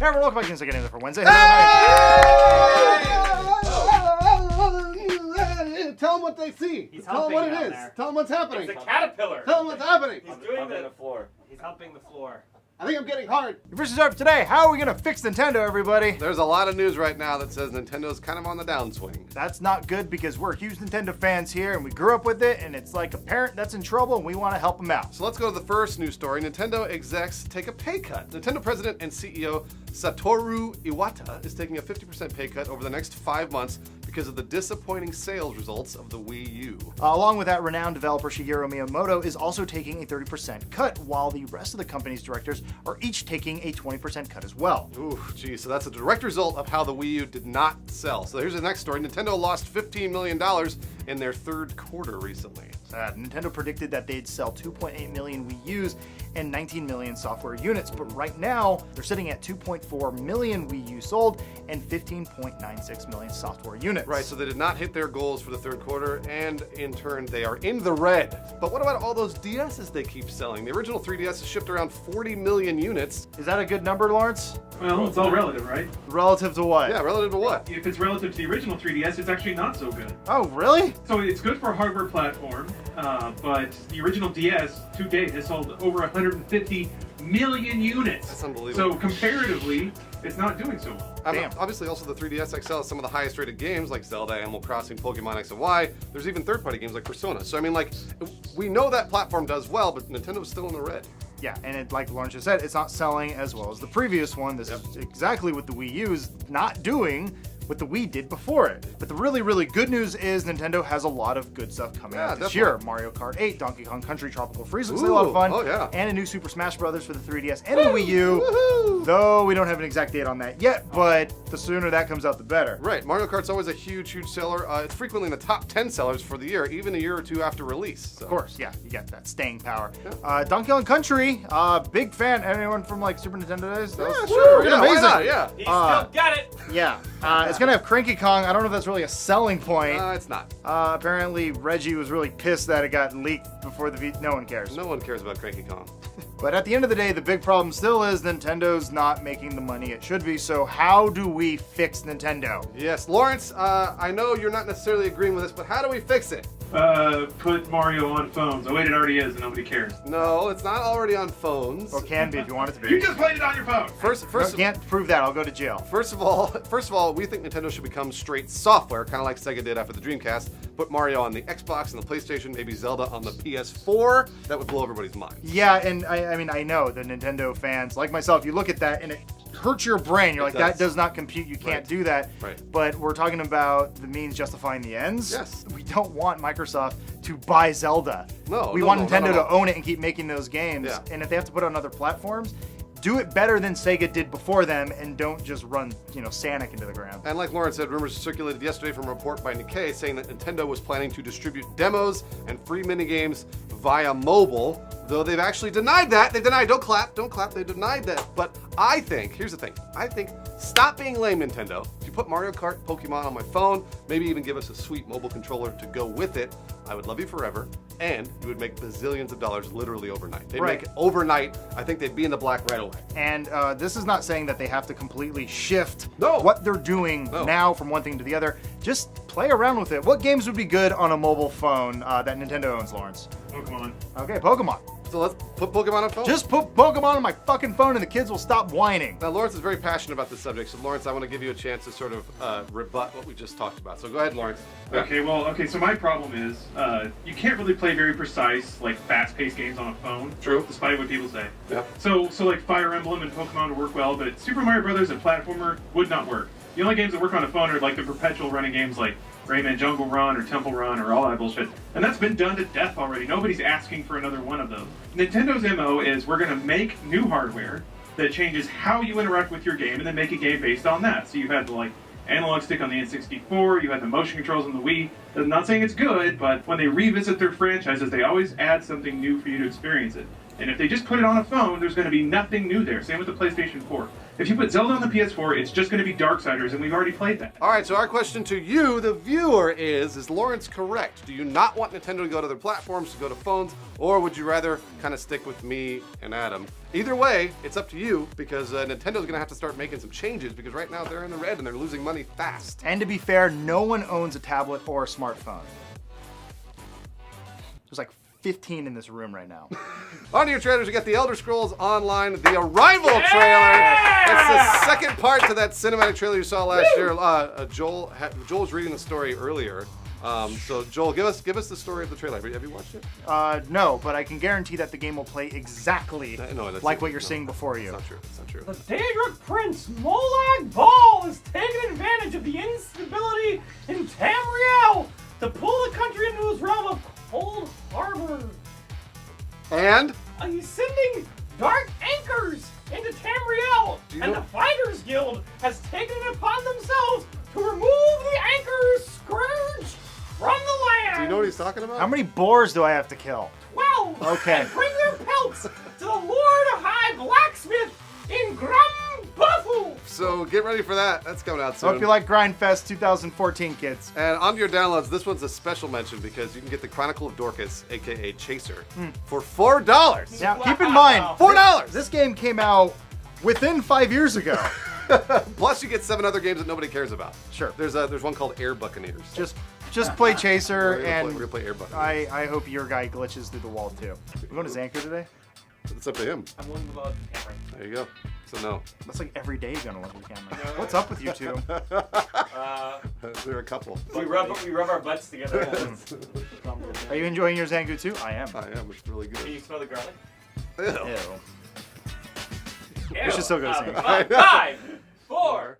Hey everyone, welcome back to Inside for Wednesday. Tell them what they see. Tell them what it is. There. Tell them what's happening. It's a caterpillar. Tell them what's happening. He's doing the floor. He's helping the floor. I think I'm getting hard. Your first start for today. How are we going to fix Nintendo, everybody? There's a lot of news right now that says Nintendo's kind of on the downswing. That's not good because we're huge Nintendo fans here and we grew up with it, and it's like a parent that's in trouble and we want to help them out. So let's go to the first news story. Nintendo execs take a pay cut. Nintendo president and CEO Satoru Iwata is taking a 50% pay cut over the next 5 months because of the disappointing sales results of the Wii U. Along with that, renowned developer Shigeru Miyamoto is also taking a 30% cut, while the rest of the company's directors are each taking a 20% cut as well. Ooh, geez, so that's a direct result of how the Wii U did not sell. So here's the next story. Nintendo lost $15 million in their third quarter recently. Nintendo predicted that they'd sell 2.8 million Wii U's and 19 million software units, but right now they're sitting at 2.4 million Wii U sold and 15.96 million software units. Right, so they did not hit their goals for the third quarter, and in turn, they are in the red. But what about all those DSs they keep selling? The original 3DS has shipped around 40 million units. Is that a good number, Lawrence? Well, it's all relative, right? Relative to what? Yeah, relative to what? If it's relative to the original 3DS, it's actually not so good. Oh, really? So it's good for a hardware platform, but the original DS to date has sold over 150 million units. That's unbelievable. So comparatively, it's not doing so well. Damn. Obviously, also the 3DS XL has some of the highest rated games like Zelda, Animal Crossing, Pokemon X and Y. There's even third-party games like Persona. So I mean, like, we know that platform does well, but Nintendo's still in the red. Yeah, and it, like Lawrence just said, it's not selling as well as the previous one. This is exactly what the Wii U is not doing, what the Wii did before it. But the really, really good news is Nintendo has a lot of good stuff coming out this year. Mario Kart 8, Donkey Kong Country, Tropical Freeze looks like a lot of fun. Oh, yeah. And a new Super Smash Bros. For the 3DS and the Wii U. Though we don't have an exact date on that yet, but the sooner that comes out, the better. Right, Mario Kart's always a huge, huge seller. It's frequently in the top 10 sellers for the year, even a year or two after release. So. Of course, yeah, you got that staying power. Yeah. Donkey Kong Country, big fan. Anyone from like Super Nintendo days? That was Sure, freaking yeah, amazing. why not? Yeah. He's still got it. Yeah, it's gonna have Cranky Kong. I don't know if that's really a selling point. It's not. Apparently, Reggie was really pissed that it got leaked before the no one cares. No one cares about Cranky Kong. But at the end of the day, the big problem still is Nintendo's not making the money it should be. So how do we fix Nintendo? Yes, Lawrence, I know you're not necessarily agreeing with this, but how do we fix it? Put Mario on phones. Oh wait, it already is, and nobody cares. No, it's not already on phones. Or can be if you want it to You be. just played it on your phone. First, Can't prove that. I'll go to jail. First of all, we think Nintendo should become straight software, kind of like Sega did after the Dreamcast. Put Mario on the Xbox and the PlayStation, maybe Zelda on the PS4. That would blow everybody's mind. Yeah, and I mean, I know the Nintendo fans, like myself, you look at that and it hurts your brain. You're like, that does not compute. You can't do that. Right. But we're talking about the means justifying the ends. Yes. We don't want Microsoft to buy Zelda. No, we no, want no, Nintendo no, no. to own it and keep making those games. Yeah. And if they have to put it on other platforms, do it better than Sega did before them, and don't just run, Sonic into the ground. And like Lawrence said, rumors circulated yesterday from a report by Nikkei saying that Nintendo was planning to distribute demos and free minigames via mobile, though they've actually denied that. They denied, don't clap, they denied that. But I think, here's the thing, stop being lame, Nintendo. If you put Mario Kart, Pokemon on my phone, maybe even give us a sweet mobile controller to go with it, I would love you forever, and you would make bazillions of dollars literally overnight. They'd make it overnight. I think they'd be in the black right away. And this is not saying that they have to completely shift No. what they're doing now from one thing to the other. Just play around with it. What games would be good on a mobile phone that Nintendo owns, Lawrence? Pokemon. Okay, Pokemon. So let's put Pokemon on phone. Just put Pokemon on my fucking phone and the kids will stop whining. Now, Lawrence is very passionate about this subject, so Lawrence, I want to give you a chance to sort of rebut what we just talked about. So go ahead, Lawrence. Okay, so my problem is you can't really play very precise, like fast-paced games on a phone. True. Despite what people say. Yeah. So like Fire Emblem and Pokemon would work well, but Super Mario Brothers and platformer would not work. The only games that work on a phone are like the perpetual running games like Rayman Jungle Run or Temple Run or all that bullshit. And that's been done to death already. Nobody's asking for another one of those. Nintendo's MO is we're going to make new hardware that changes how you interact with your game and then make a game based on that. So you had the analog stick on the N64, you had the motion controls on the Wii. I'm not saying it's good, but when they revisit their franchises, they always add something new for you to experience it. And if they just put it on a phone, there's going to be nothing new there. Same with the PlayStation 4. If you put Zelda on the PS4, it's just going to be Darksiders, and we've already played that. All right, so our question to you, the viewer, is Lawrence correct? Do you not want Nintendo to go to other platforms, to go to phones, or would you rather kind of stick with me and Adam? Either way, it's up to you, because Nintendo's going to have to start making some changes, because right now they're in the red and they're losing money fast. And to be fair, no one owns a tablet or a smartphone. There's like 15 in this room right now. On to your trailers, we got the Elder Scrolls Online, the Arrival trailer. It's the second part to that cinematic trailer you saw last year. Joel was reading the story earlier. So Joel, give us the story of the trailer. Have you watched it? No, but I can guarantee that the game will play exactly like what you're seeing before you. It's not true. It's not true. The Daedric Prince Molag Bal is taking advantage of the instability in Tamriel to pull the country into his realm of Cold Harbor. And He's sending dark anchors into Tamriel, and the Fighters Guild has taken it upon themselves to remove the anchor's scourge from the land. do you know what he's talking about? How many boars do I have to kill? 12. Okay. And bring their pelts to the Lord High Blacksmith in Grumbuffle. So get ready for that. That's coming out soon. Hope you like Grindfest 2014, kids. And on your downloads, this one's a special mention because you can get the Chronicle of Dorcas, aka Chaser, for $4. Now, keep in Wow. mind, $4. this game came out within 5 years ago. Plus, you get 7 other games that nobody cares about. Sure. There's one called Air Buccaneers. Just play Chaser, We're and gonna play Air Buccaneers. I hope your guy glitches through the wall too. We're going to Zanker today? It's up to him. I'm willing to go out the camera. There you go. So no. That's like every day you're going to look at the camera. What's up with you two? They're a couple. We rub our butts together. Are you enjoying your Zanku too? I am. I am. It's really Can good. you smell the garlic? Ew. Ew. We should still go to Zanku. 5, 4,